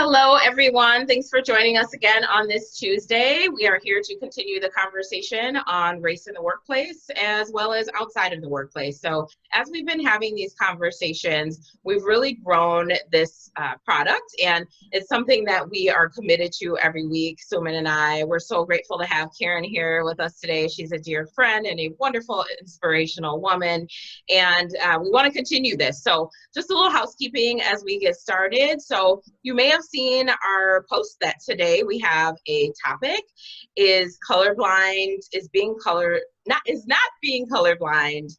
Hello, everyone. Thanks for joining us again on this Tuesday. We are here to continue the conversation on race in the workplace as well as outside of the workplace. So as we've been having these conversations, we've really grown this product, and it's something that we are committed to every week. Suman and I, we're so grateful to have Karen here with us today. She's a dear friend and a wonderful, inspirational woman, and we want to continue this. So just a little housekeeping as we get started. So you may have seen our post that today we have a topic: is not being colorblind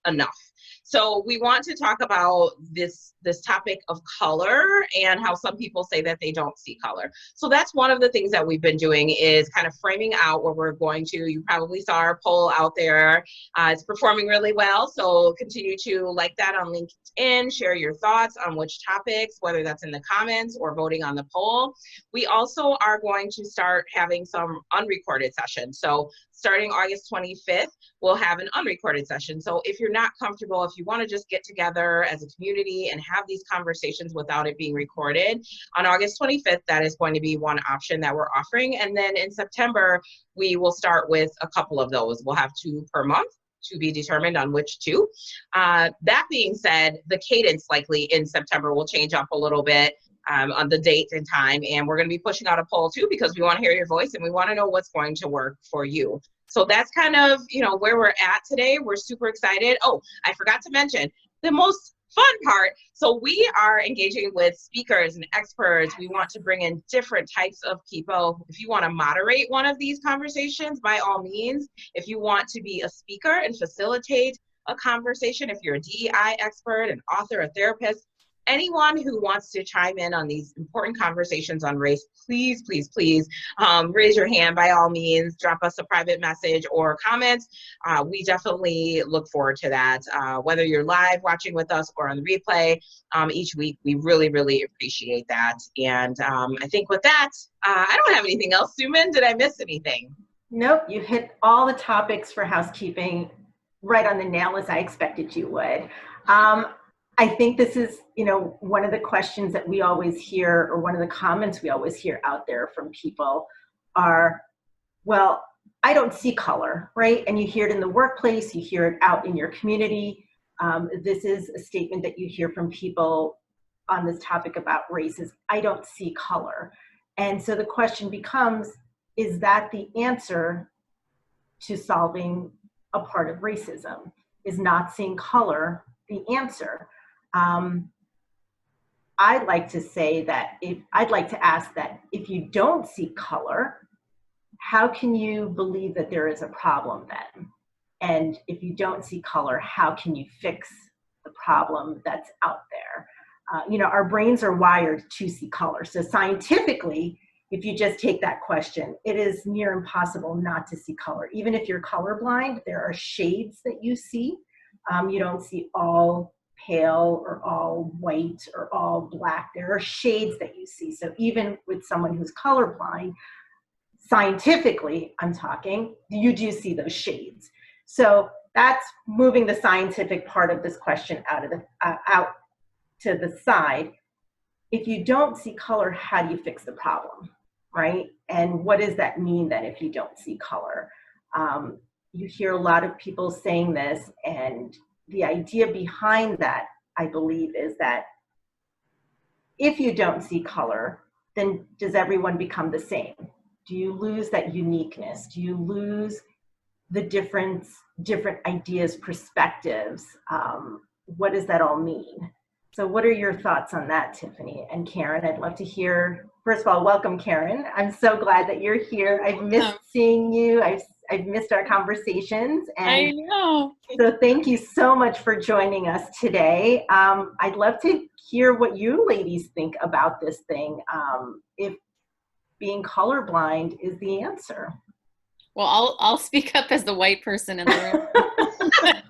enough? So we want to talk about this topic of color and how some people say that they don't see color. So that's one of the things that we've been doing, is kind of framing out where we're going to. You probably saw our poll out there. It's performing really well. So continue to like that on LinkedIn, share your thoughts on which topics, whether that's in the comments or voting on the poll. We also are going to start having some unrecorded sessions. So starting August 25th, we'll have an unrecorded session. So if you're not comfortable, if you want to just get together as a community and have these conversations without it being recorded, on August 25th, that is going to be one option that we're offering. And then in September, we will start with a couple of those. We'll have 2 per month, to be determined on which 2. That being said, the cadence likely in September will change up a little bit on the date and time. And we're going to be pushing out a poll too, because we want to hear your voice and we want to know what's going to work for you. So that's kind of, where we're at today. We're super excited. Oh, I forgot to mention the most fun part. So we are engaging with speakers and experts. We want to bring in different types of people. If you want to moderate one of these conversations, by all means. If you want to be a speaker and facilitate a conversation, if you're a DEI expert, an author, a therapist, anyone who wants to chime in on these important conversations on race, please, please, please raise your hand by all means. Drop us a private message or comments. We definitely look forward to that. Whether you're live watching with us or on the replay each week, we really, really appreciate that. And I think with that, I don't have anything else. Suman, did I miss anything? Nope, you hit all the topics for housekeeping right on the nail, as I expected you would. I think this is, one of the questions that we always hear, or one of the comments we always hear out there from people are, well, I don't see color, right? And you hear it in the workplace, you hear it out in your community. This is a statement that you hear from people on this topic about race, is I don't see color. And so the question becomes, is that the answer to solving a part of racism? Is not seeing color the answer? I'd like to say that I'd like to ask that if you don't see color, how can you believe that there is a problem then? And if you don't see color, how can you fix the problem that's out there? Our brains are wired to see color. So scientifically, if you just take that question, it is near impossible not to see color. Even if you're colorblind, there are shades that you see. You don't see all pale or all white or all black. There are shades that you see. So even with someone who's colorblind, scientifically, I'm talking, you do see those shades. So that's moving the scientific part of this question out to the side. If you don't see color, how do you fix the problem, right? And what does that mean then if you don't see color? You hear a lot of people saying this, and the idea behind that, I believe, is that if you don't see color, then does everyone become the same? Do you lose that uniqueness? Do you lose the different ideas, perspectives? What does that all mean? So what are your thoughts on that, Tiffany? And Karen, I'd love to hear. First of all, welcome, Karen. I'm so glad that you're here. I've missed seeing you. I've missed our conversations. And I know. So thank you so much for joining us today. I'd love to hear what you ladies think about this thing, if being colorblind is the answer. Well, I'll speak up as the white person in the room.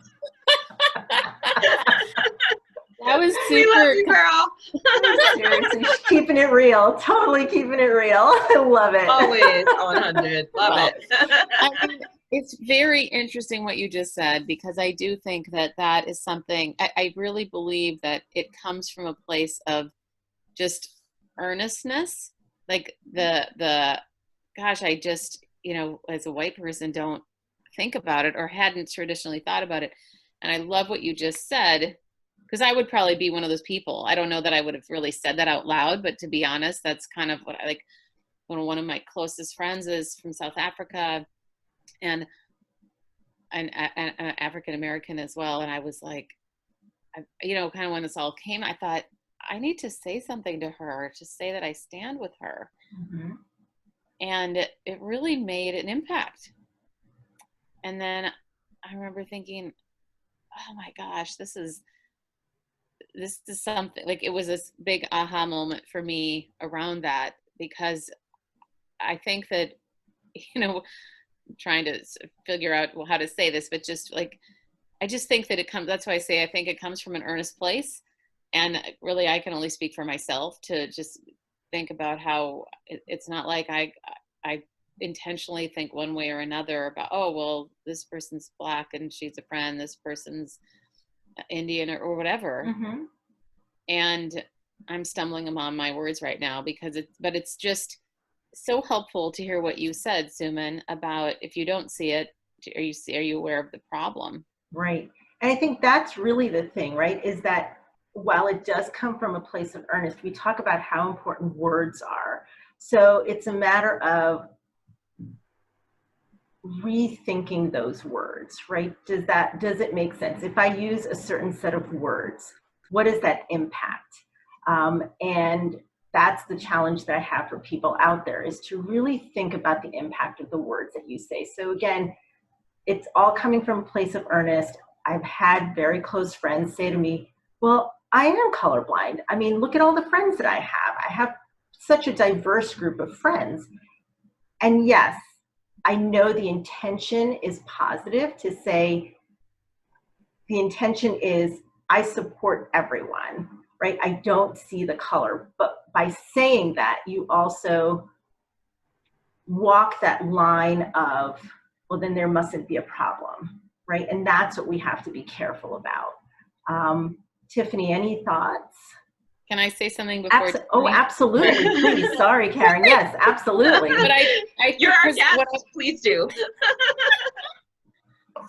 That was super. We love you, girl. Seriously, keeping it real. Totally keeping it real. I love it. Always 100. Love it. I mean, it's very interesting what you just said, because I do think that is something, I really believe that it comes from a place of just earnestness, like gosh, I just, as a white person, don't think about it or hadn't traditionally thought about it. And I love what you just said, because I would probably be one of those people. I don't know that I would have really said that out loud, but to be honest, that's kind of what I like. One of my closest friends is from South Africa, and African American as well. And I was like, kind of when this all came, I thought, I need to say something to her, to say that I stand with her. Mm-hmm. And it really made an impact. And then I remember thinking, oh my gosh, this is something, like, it was this big aha moment for me around that, because I think that, trying to figure out how to say this, but just like, I just think that that's why I say, I think it comes from an earnest place. And really, I can only speak for myself to just think about how it's not like I intentionally think one way or another about, oh, well, this person's Black and she's a friend, this person's Indian or whatever. Mm-hmm. And I'm stumbling among my words right now but it's just so helpful to hear what you said, Suman, about if you don't see it, are you aware of the problem? Right. And I think that's really the thing, right? Is that while it does come from a place of earnest, we talk about how important words are. So it's a matter of rethinking those words, right? Does it make sense? If I use a certain set of words, what is that impact? And that's the challenge that I have for people out there, is to really think about the impact of the words that you say. So again, it's all coming from a place of earnest. I've had very close friends say to me, well, I am colorblind. I mean, look at all the friends that I have. I have such a diverse group of friends. And yes, I know the intention is positive, to say the intention is I support everyone, right? I don't see the color. But by saying that, you also walk that line of, well, then there mustn't be a problem, right? And that's what we have to be careful about. Tiffany, any thoughts? Can I say something before? Absolutely. Please. Sorry, Karen. Yes, absolutely. But you're our guest. Please do.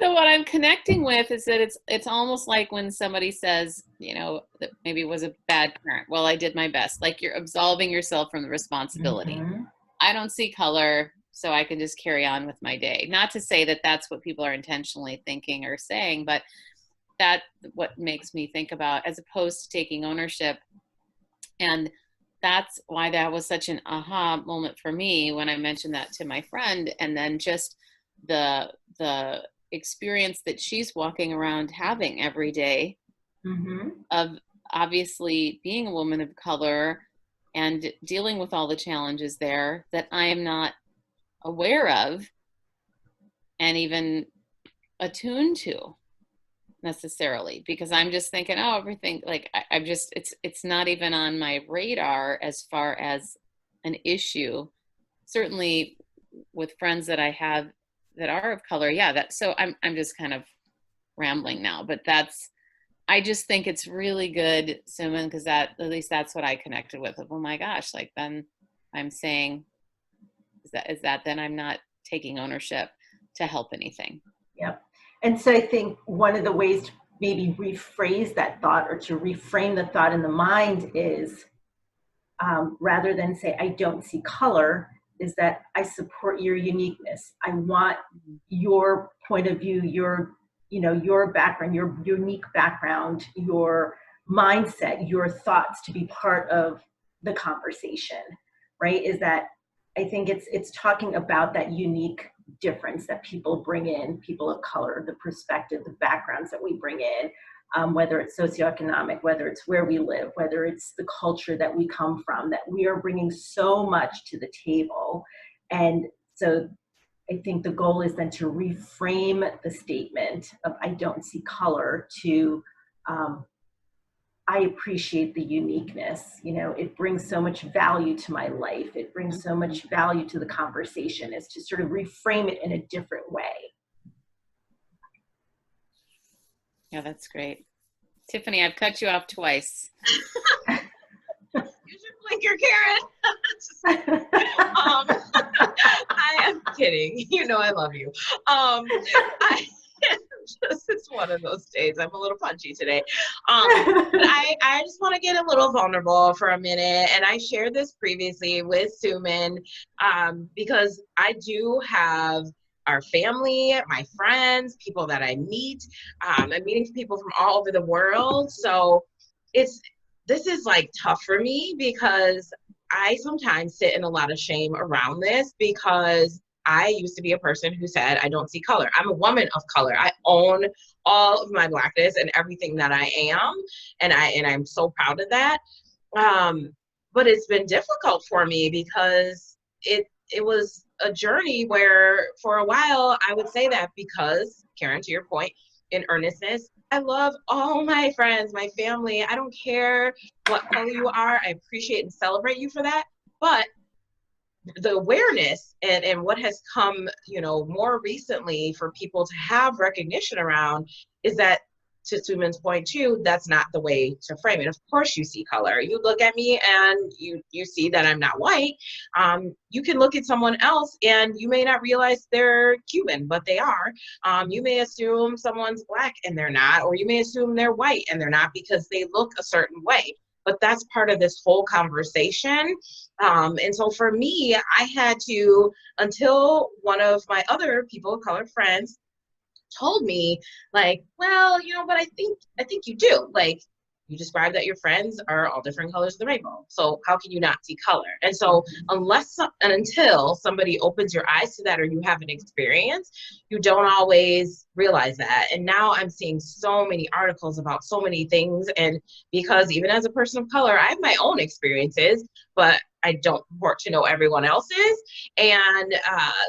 So what I'm connecting with is that it's almost like when somebody says, that maybe it was a bad parent. Well, I did my best. Like, you're absolving yourself from the responsibility. Mm-hmm. I don't see color, so I can just carry on with my day. Not to say that that's what people are intentionally thinking or saying, but that's what makes me think about, as opposed to taking ownership. And that's why that was such an aha moment for me when I mentioned that to my friend. And then just the experience that she's walking around having every day, Mm-hmm. of obviously being a woman of color and dealing with all the challenges there that I am not aware of and even attuned to necessarily, because I'm just thinking, oh, everything, like, I'm just, it's not even on my radar as far as an issue. Certainly with friends that I have that are of color, so I'm just kind of rambling now, but I just think it's really good, Suman, because at least that's what I connected with. Oh my gosh, like, then I'm saying, is that then I'm not taking ownership to help anything. Yep. And so I think one of the ways to maybe rephrase that thought, or to reframe the thought in the mind, is rather than say, I don't see color, is that I support your uniqueness. I want your point of view, your background, your unique background, your mindset, your thoughts to be part of the conversation, right? Is that I think it's talking about that unique difference that people bring in, people of color, the perspective, the backgrounds that we bring in, whether it's socioeconomic, whether it's where we live, whether it's the culture that we come from, that we are bringing so much to the table. And so I think the goal is then to reframe the statement of I don't see color to I appreciate the uniqueness. It brings so much value to my life. It brings so much value to the conversation, is to sort of reframe it in a different way. Yeah, that's great. Tiffany, I've cut you off twice. Use your blinker, Karen. I am kidding. You know I love you. I it's one of those days. I'm a little punchy today. But I just want to get a little vulnerable for a minute. And I shared this previously with Suman because I do have our family, my friends, people that I meet. I'm meeting people from all over the world. So this is like tough for me because I sometimes sit in a lot of shame around this because I used to be a person who said, I don't see color. I'm a woman of color. I own all of my Blackness and everything that I am. And I'm so proud of that. But it's been difficult for me because it was a journey where for a while I would say that because, Karen, to your point, in earnestness, I love all my friends, my family. I don't care what color you are. I appreciate and celebrate you for that. But the awareness and what has come, more recently for people to have recognition around is that, to Suman's point too, that's not the way to frame it. Of course you see color. You look at me and you see that I'm not white. You can look at someone else and you may not realize they're Cuban, but they are. You may assume someone's Black and they're not, or you may assume they're white and they're not because they look a certain way. But that's part of this whole conversation. And so for me, I had to, until one of my other people of color friends told me, like, well, but I think you do. Like, you described that your friends are all different colors of the rainbow. So how can you not see color? And so until somebody opens your eyes to that or you have an experience, you don't always realize that. And now I'm seeing so many articles about so many things. And because even as a person of color, I have my own experiences, but I don't purport to know everyone else's. And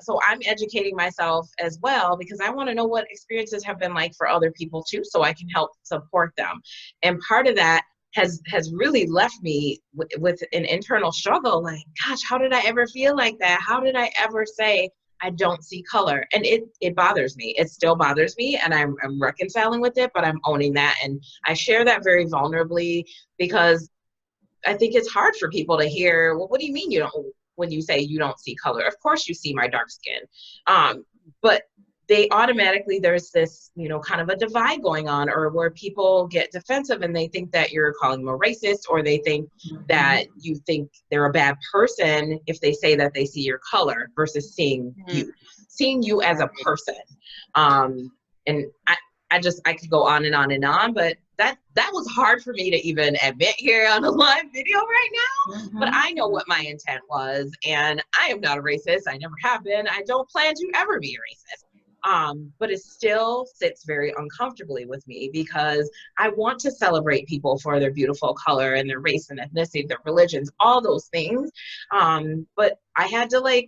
so I'm educating myself as well because I want to know what experiences have been like for other people too, so I can help support them. And part of that has really left me with an internal struggle, like, gosh, how did I ever feel like that? How did I ever say I don't see color? And it bothers me. It still bothers me, and I'm reconciling with it, but I'm owning that. And I share that very vulnerably because I think it's hard for people to hear, well, what do you mean when you say you don't see color? Of course you see my dark skin. But they automatically, there's this, kind of a divide going on, or where people get defensive and they think that you're calling them a racist, or they think that you think they're a bad person if they say that they see your color versus seeing you as a person. And I could go on and on and on, but that was hard for me to even admit here on a live video right now. But I know what my intent was, and I am not a racist. I never have been. I don't plan to ever be a racist. But it still sits very uncomfortably with me because I want to celebrate people for their beautiful color and their race and ethnicity, their religions, all those things. But I had to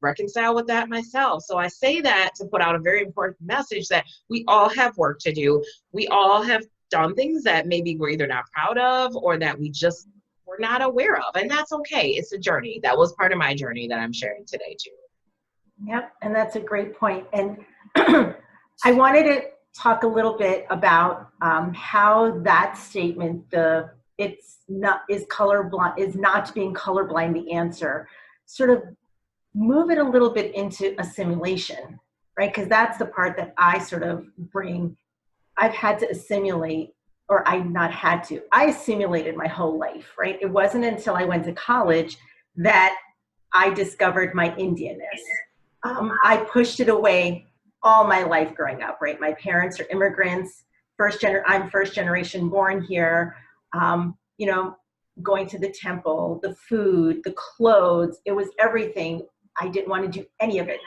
reconcile with that myself. So I say that to put out a very important message that we all have work to do. We all have done things that maybe we're either not proud of or that we're not aware of. And that's okay. It's a journey. That was part of my journey that I'm sharing today too. Yep. And that's a great point. And I wanted to talk a little bit about how that statement, is not being colorblind the answer, sort of move it a little bit into assimilation, right? Because that's the part that I sort of bring. I've had to assimilate, or I assimilated my whole life, right? It wasn't until I went to college that I discovered my Indianness. I pushed it away all my life growing up, right? My parents are immigrants, I'm first generation born here. Going to the temple, the food, the clothes, it was everything. I didn't want to do any of it.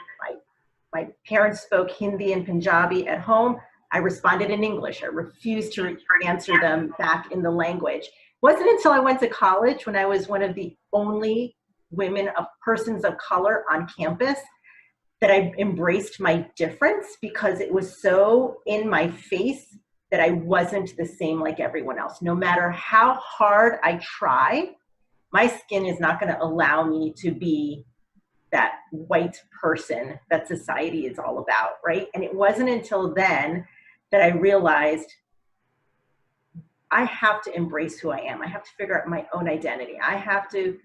My parents spoke Hindi and Punjabi at home. I responded in English. I refused to answer them back in the language. It wasn't until I went to college, when I was one of the only persons of color on campus, that I embraced my difference, because it was so in my face that I wasn't the same like everyone else. No matter how hard I try, my skin is not going to allow me to be that white person that society is all about, right? And it wasn't until then that I realized I have to embrace who I am. I have to figure out my own identity. I have to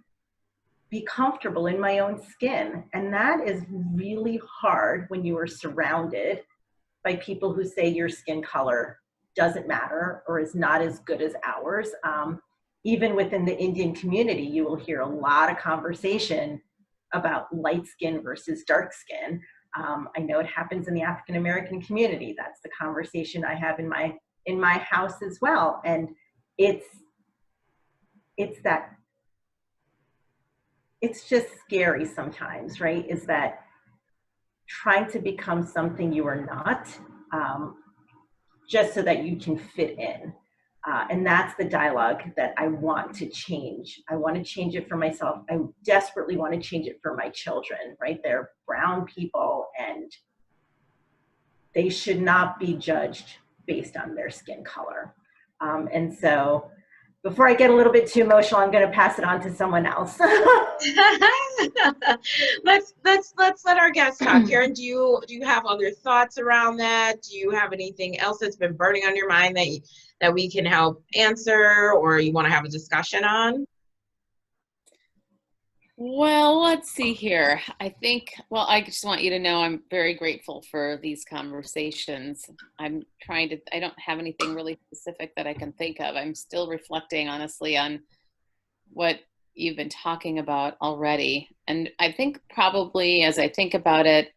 be comfortable in my own skin. And that is really hard when you are surrounded by people who say your skin color doesn't matter or is not as good as ours. Even within the Indian community, you will hear a lot of conversation about light skin versus dark skin. I know it happens in the African American community. That's the conversation I have in my house as well. And it's just scary sometimes, right? Is that trying to become something you are not, just so that you can fit in. And that's the dialogue that I want to change. I want to change it for myself. I desperately want to change it for my children, right? They're brown people and they should not be judged based on their skin color. And so before I get a little bit too emotional, I'm going to pass it on to someone else. let's let our guests talk. Karen, do you have other thoughts around that? Do you have anything else that's been burning on your mind that we can help answer, or you want to have a discussion on? Well, let's see here. I just want you to know I'm very grateful for these conversations. I don't have anything really specific that I can think of. I'm still reflecting honestly on what you've been talking about already. And I think probably as I think about it,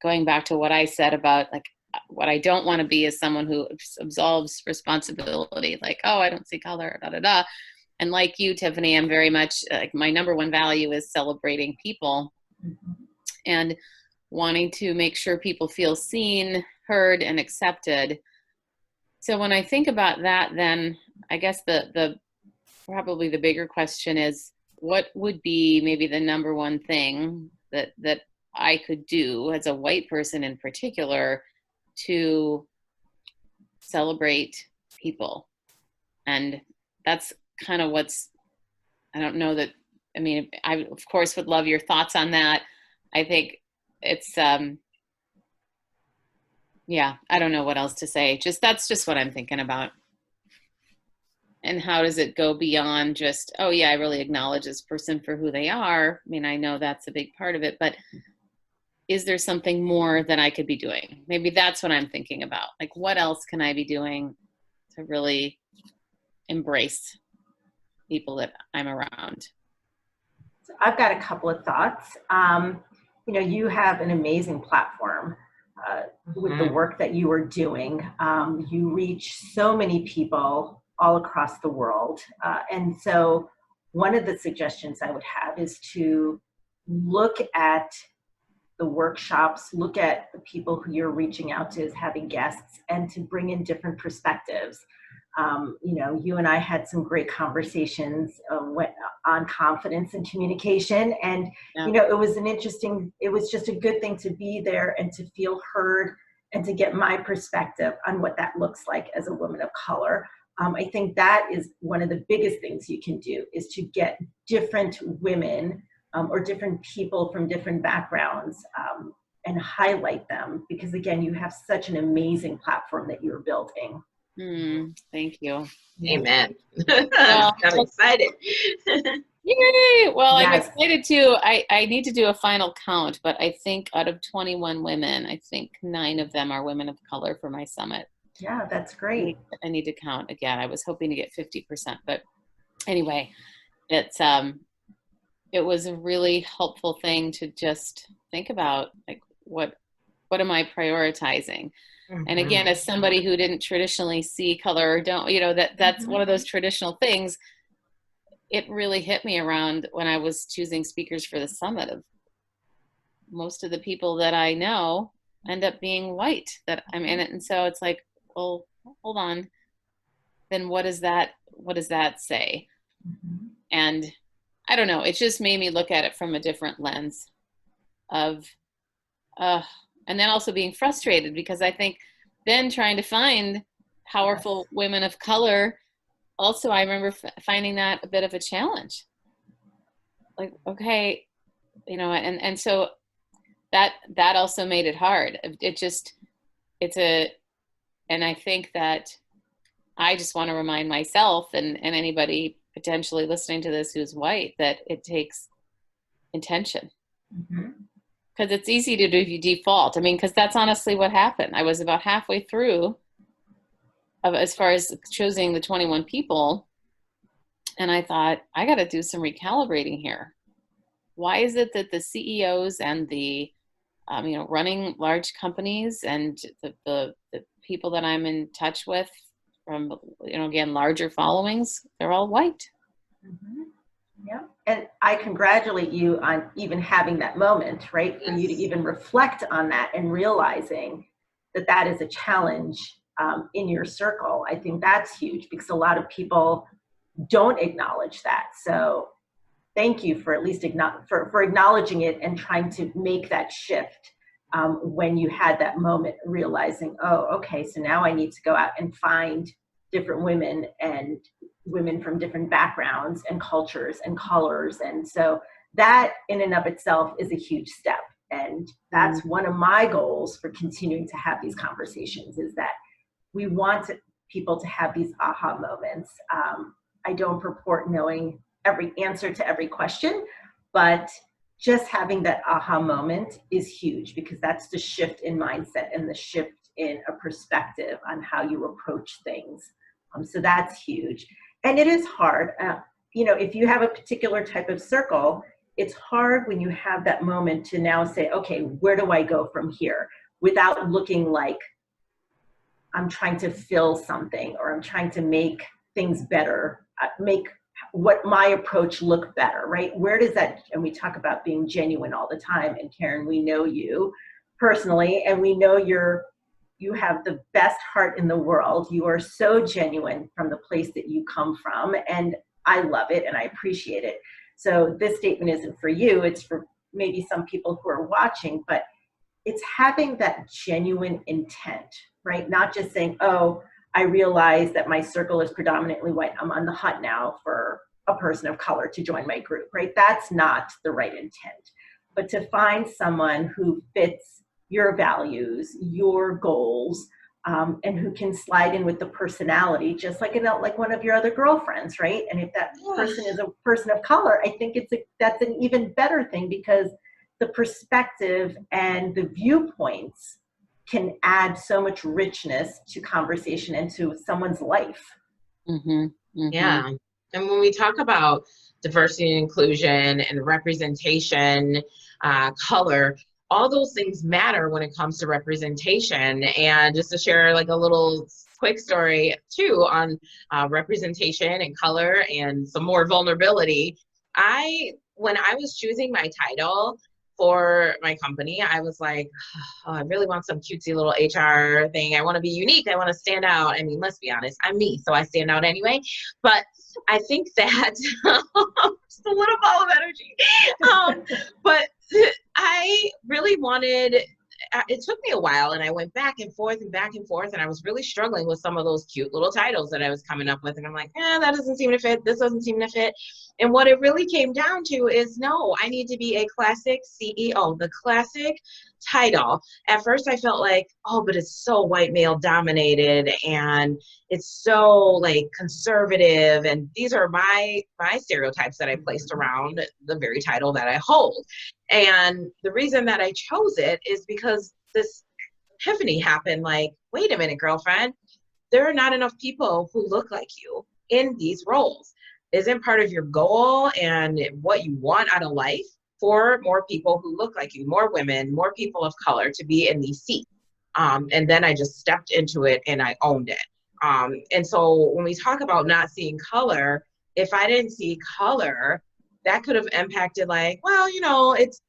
going back to what I said about like what I don't want to be is someone who absolves responsibility, like, oh, I don't see color, da da da. And like you, Tiffany, I'm very much like my number one value is celebrating people and wanting to make sure people feel seen, heard, and accepted. So when I think about that, then I guess probably the bigger question is, what would be maybe the number one thing that I could do as a white person in particular to celebrate people? And that's kind of I of course would love your thoughts on that. I think it's, I don't know what else to say. That's just what I'm thinking about. And how does it go beyond just, oh yeah, I really acknowledge this person for who they are. I mean, I know that's a big part of it, but is there something more that I could be doing? Maybe that's what I'm thinking about. Like, what else can I be doing to really embrace people that I'm around? So I've got a couple of thoughts. You have an amazing platform with the work that you are doing. You reach so many people all across the world. And so one of the suggestions I would have is to look at the workshops, look at the people who you're reaching out to as having guests, and to bring in different perspectives. You and I had some great conversations on confidence and communication. And, it was just a good thing to be there and to feel heard and to get my perspective on what that looks like as a woman of color. I think that is one of the biggest things you can do, is to get different women or different people from different backgrounds and highlight them, because again, you have such an amazing platform that you're building. Thank you. Amen. Well, I'm excited. Yay! Well, Yes. I'm excited too. I need to do a final count, but I think out of 21 women, I think 9 of them are women of color for my summit. Yeah, that's great. I need to count again. I was hoping to get 50%, but anyway, it was a really helpful thing to just think about, like, what am I prioritizing? And again, as somebody who didn't traditionally see color, or don't, that's one of those traditional things. It really hit me around when I was choosing speakers for the summit. Of most of the people that I know end up being white that I'm in it. And so it's like, well, hold on. Then what does that say? And I don't know. It just made me look at it from a different lens of, and then also being frustrated, because I think then trying to find powerful women of color, also I remember finding that a bit of a challenge. Like, okay, and so that also made it hard. And I think that I just want to remind myself and anybody potentially listening to this who's white that it takes intention. Mm-hmm. Because it's easy to do default. I mean, because that's honestly what happened. I was about halfway through as far as choosing the 21 people, and I thought, I got to do some recalibrating here. Why is it that the CEOs and the running large companies and the people that I'm in touch with from, again, larger followings, they're all white. Mm-hmm. Yeah. And I congratulate you on even having that moment, right? For you to even reflect on that and realizing that that is a challenge in your circle. I think that's huge because a lot of people don't acknowledge that. So thank you for at least for acknowledging it and trying to make that shift when you had that moment, realizing, oh, okay, so now I need to go out and find different women and women from different backgrounds and cultures and colors. And so that in and of itself is a huge step. And that's one of my goals for continuing to have these conversations, is that we want people to have these aha moments. I don't purport knowing every answer to every question, but just having that aha moment is huge, because that's the shift in mindset and the shift in a perspective on how you approach things. So that's huge. And it is hard. If you have a particular type of circle, it's hard when you have that moment to now say, okay, where do I go from here? Without looking like I'm trying to fill something, or I'm trying to make things better, make what my approach look better, right? Where does that, and we talk about being genuine all the time. And Karen, we know you personally, and we know you have the best heart in the world. You are so genuine from the place that you come from. And I love it and I appreciate it. So this statement isn't for you, it's for maybe some people who are watching, but it's having that genuine intent, right? Not just saying, oh, I realize that my circle is predominantly white, I'm on the hunt now for a person of color to join my group, right? That's not the right intent. But to find someone who fits your values, your goals, and who can slide in with the personality, just like one of your other girlfriends, right? And if that person is a person of color, I think that's an even better thing, because the perspective and the viewpoints can add so much richness to conversation and to someone's life. Mm-hmm. Mm-hmm. Yeah. And when we talk about diversity and inclusion and representation, color, all those things matter when it comes to representation. And just to share like a little quick story too on representation and color and some more vulnerability. When I was choosing my title for my company, I was like, oh, I really want some cutesy little HR thing. I want to be unique. I want to stand out. I mean, let's be honest, I'm me, so I stand out anyway. But I think that just a little ball of energy. But I really wanted, it took me a while, and I went back and forth, and I was really struggling with some of those cute little titles that I was coming up with. And I'm like, that doesn't seem to fit. This doesn't seem to fit. And what it really came down to is, no, I need to be a classic CEO, the classic title. At first I felt like, oh, but it's so white male dominated, and it's so like conservative. And these are my stereotypes that I placed around the very title that I hold. And the reason that I chose it is because this epiphany happened, like, wait a minute, girlfriend, there are not enough people who look like you in these roles. Isn't part of your goal and what you want out of life for more people who look like you, more women, more people of color to be in these seats? And then I just stepped into it and I owned it. And so when we talk about not seeing color, if I didn't see color, that could have impacted like, well,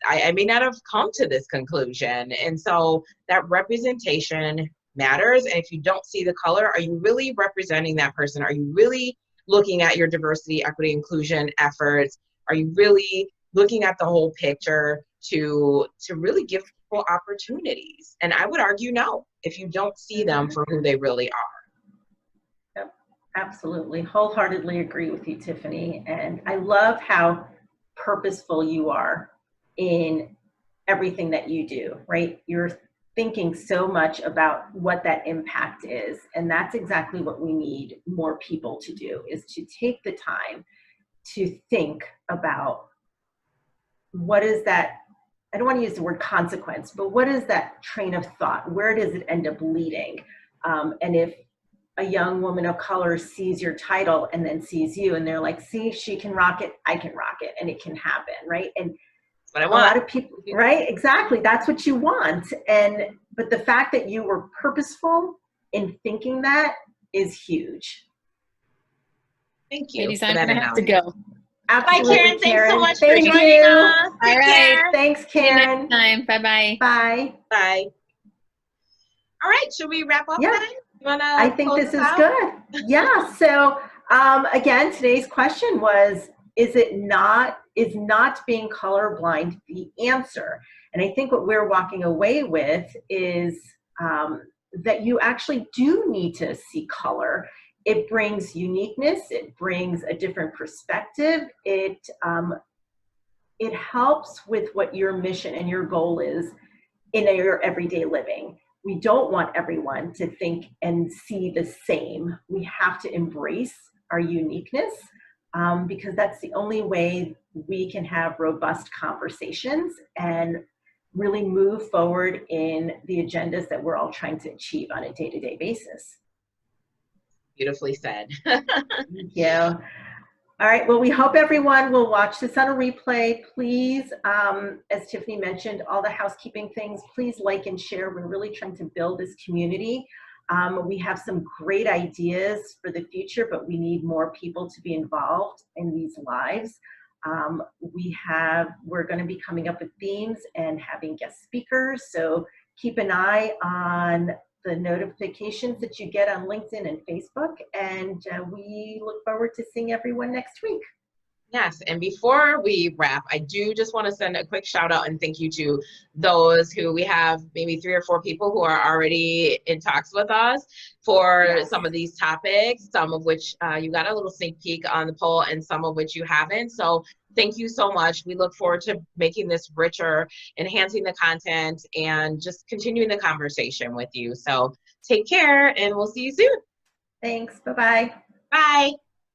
I may not have come to this conclusion. And so that representation matters. And if you don't see the color, are you really representing that person? Are you really looking at your diversity, equity, inclusion efforts? Are you really looking at the whole picture to really give people opportunities? And I would argue no, if you don't see them for who they really are. Yep, absolutely. Wholeheartedly agree with you, Tiffany. And I love how purposeful you are in everything that you do, right? You're thinking so much about what that impact is. And that's exactly what we need more people to do, is to take the time to think about what is that, I don't want to use the word consequence, but what is that train of thought? Where does it end up leading? And if a young woman of color sees your title and then sees you and they're like, see, she can rock it, I can rock it, and it can happen, right? And What I a want. lot of people, right? Exactly. That's what you want. But the fact that you were purposeful in thinking that is huge. Thank you. Ladies, for I'm that going to have to analogy. go. Absolutely, Bye, Karen. Thanks so much Thank for joining you. us. All Take right. care. Thanks, See you Karen. next time. Bye-bye. Bye. Bye. All right. Should we wrap up Yeah. then? You want to I think this is good. Yeah. So again, today's question was, is not being colorblind the answer? And I think what we're walking away with is that you actually do need to see color. It brings uniqueness. It brings a different perspective. It helps with what your mission and your goal is in your everyday living. We don't want everyone to think and see the same. We have to embrace our uniqueness because that's the only way we can have robust conversations and really move forward in the agendas that we're all trying to achieve on a day-to-day basis. Beautifully said. Yeah. All right, well, we hope everyone will watch this on a replay. Please, as Tiffany mentioned, all the housekeeping things, please like and share. We're really trying to build this community. We have some great ideas for the future, but we need more people to be involved in these lives. We're going to be coming up with themes and having guest speakers, so keep an eye on the notifications that you get on LinkedIn and Facebook, and we look forward to seeing everyone next week. Yes, and before we wrap, I do just want to send a quick shout out and thank you to those who we have maybe 3 or 4 people who are already in talks with us for some of these topics, some of which you got a little sneak peek on the poll and some of which you haven't. So thank you so much. We look forward to making this richer, enhancing the content, and just continuing the conversation with you. So take care and we'll see you soon. Thanks. Bye-bye. Bye.